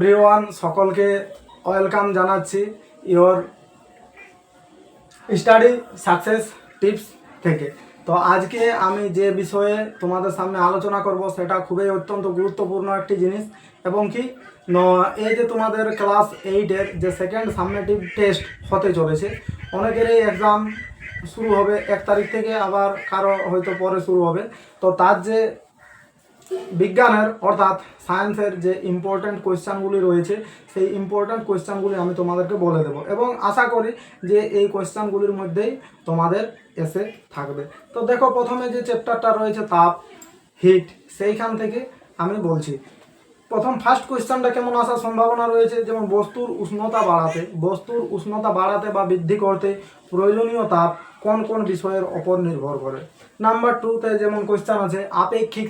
Everyone, সকলকে welcome জানাচ্ছি your study success tips থেকে। তো আজকে আমি যে বিষয়ে তোমাদের সামনে আলোচনা করব সেটা খুবই অত্যন্ত গুরুত্বপূর্ণ একটি জিনিস, এবং কি এই যে তোমাদের ক্লাস 8-এর যে সেকেন্ড সাবমেটিভ টেস্ট হতে চলেছে, অনেকেরই এক্সাম শুরু হবে 1 তারিখ থেকে, আবার কারো হয়তো পরে শুরু হবে। তো তার যে বিজ্ঞানের অর্থাৎ সায়েন্সের যে ইম্পর্ট্যান্ট কোয়েশ্চানগুলি রয়েছে, সেই ইম্পর্ট্যান্ট কোয়েশ্চানগুলি আমি তোমাদেরকে বলে দেবো, এবং আশা করি যে এই কোয়েশ্চানগুলির মধ্যেই তোমাদের এসে থাকবে। তো দেখো, প্রথমে যে চ্যাপ্টারটা রয়েছে তাপ, হিট, সেইখান থেকে আমি বলছি। প্রথম ফার্স্ট কোয়েশ্চানটা কেমন আসার সম্ভাবনা রয়েছে, যেমন বস্তুর উষ্ণতা বাড়াতে বা বৃদ্ধি করতে প্রয়োজনীয় তাপ কোন কোন বিষয়ের ওপর নির্ভর করে। নাম্বার 2-তে যেমন কোয়েশ্চান আছে আপেক্ষিক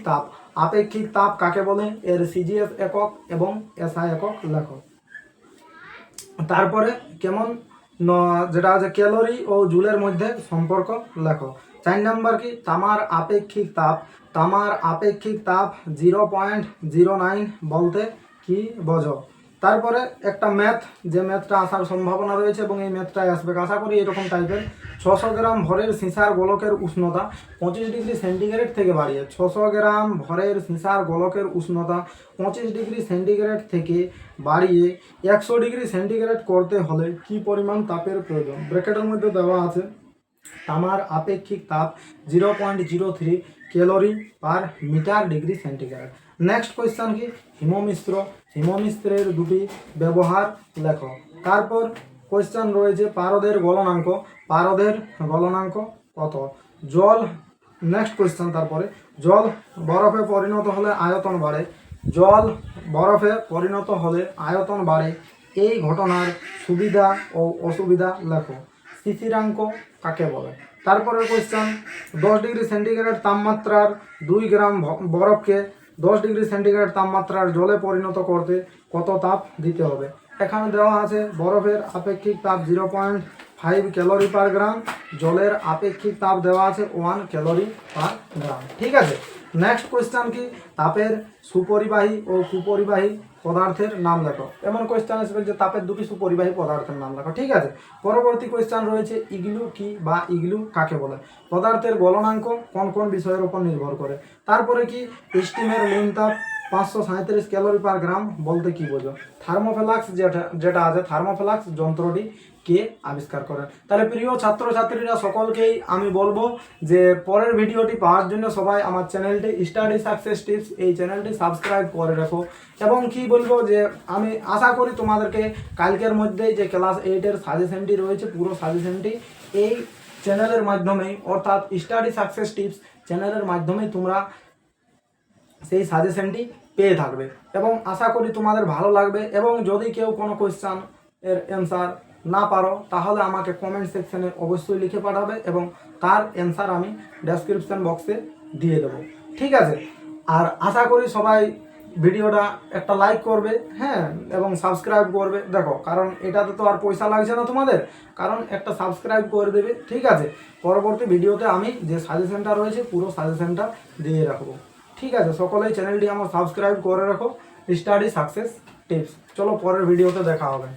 তাপ কাকে বলে, এর সিজিএস একক এবং এসআই একক লেখো। তারপরে কেমন যেটা আছে ক্যালোরি ও জুলের মধ্যে সম্পর্ক লেখো। 4 নাম্বার কি তামার আপেক্ষিক তাপ 0.09 বলতে কি বোঝো। তারপরে একটা ম্যাথ, যে ম্যাথটা আসার সম্ভাবনা রয়েছে এবং এই ম্যাথটাই আসবে আশা করি এরকম টাইপের। 600 গ্রাম ভরের সীসার গোলকের উষ্ণতা 25 ডিগ্রি সেন্টিগ্রেড থেকে বাড়িয়ে 600 গ্রাম ভরের সীসার গোলকের উষ্ণতা 25 ডিগ্রি সেন্টিগ্রেড থেকে বাড়িয়ে 100 ডিগ্রি সেন্টিগ্রেড করতে হলে কি পরিমাণ তাপের প্রয়োজন। ব্র্যাকেটের মধ্যে দেওয়া আছে তামার আপেক্ষিক তাপ 0.03 calorie per metre degree centigrade. Next question কি হিমমিশ্রের দুটি ব্যবহার লেখো। তারপর কোয়েশ্চন রয়েছে পারদের গলনাঙ্ক কত। জল, নেক্সট কোয়েশ্চন, তারপরে জল বরফে পরিণত হলে আয়তন বাড়ে, এই ঘটনার সুবিধা ও অসুবিধা লেখো। শিশিরাঙ্ক কাকে বলে। তারপরের কোয়েশ্চন 10 ডিগ্রি সেন্টিগ্রেড তাপমাত্রার 2 গ্রাম বরফকে 10 ডিগ্রি সেন্টিগ্রেড তাপমাত্রার জলে পরিণত করতে কত তাপ দিতে হবে। এখানে দেওয়া আছে বরফের আপেক্ষিক তাপ 0.5 ক্যালোরি পার গ্রাম, জলের আপেক্ষিক তাপ দেওয়া আছে 1 ক্যালোরি পার গ্রাম। ঠিক আছে। নেক্সট কোয়েশ্চন কি তাপের সুপরিবাহী ও কুপরিবাহী পদার্থের নাম লেখো। এমন কোয়েশ্চন আসবে যে তাপের দুটি সুপরিবাহী পদার্থের নাম লেখো। ঠিক আছে। পরবর্তী কোয়েশ্চন রয়েছে ইগলু কি বা ইগলু কাকে বলে। পদার্থের গলনাঙ্ক কোন কোন বিষয়ের উপর নির্ভর করে। তারপরে কি স্টিমের লিন তাপ 537 ক্যালোরি পার গ্রাম বলতে কি বোঝো। থার্মোফ্লাক্স যেটা আছে, থার্মোফ্লাক্স যন্ত্রটি কে আবিষ্কার করেন। তাহলে প্রিয় ছাত্রছাত্রীরা, সকলকেই আমি বলবো যে পরের ভিডিওটি পাওয়ার জন্য সবাই আমার চ্যানেলটি স্টাডি সাকসেস টিপস, এই চ্যানেলটি সাবস্ক্রাইব করে রাখো। এবং কি বলবো যে আমি আশা করি তোমাদেরকে কালকের মধ্যেই যে ক্লাস 8-এর সাজেশনটি রয়েছে, পুরো সাজেশনটি এই চ্যানেলের মাধ্যমেই, অর্থাৎ স্টাডি সাকসেস টিপস চ্যানেলের মাধ্যমেই তোমরা সেই সাজেশনটি পেয়ে থাকবে, এবং আশা করি তোমাদের ভালো লাগবে। এবং যদি কেউ কোনো কোয়েশ্চান এর অ্যান্সার না পারো, তাহলে আমাকে কমেন্ট সেকশনে অবশ্যই লিখে পাঠাবে, এবং তার অ্যান্সার আমি ডেসক্রিপশন বক্সে দিয়ে দেবো। ঠিক আছে। আর আশা করি সবাই ভিডিওটা একটা লাইক করবে, হ্যাঁ, এবং সাবস্ক্রাইব করবে। দেখো, কারণ এটাতে তো আর পয়সা লাগছে না তোমাদের, কারণ একটা সাবস্ক্রাইব করে দেবে। ঠিক আছে। পরবর্তী ভিডিওতে আমি যে সাজেশনটা রয়েছে পুরো সাজেশনটা দিয়ে রাখবো। ঠিক আছে। সকলেই চ্যানেলটি আমার সাবস্ক্রাইব করে রাখো, স্টাডি সাকসেস টিপস। চলো পরের ভিডিওতে দেখা হবে।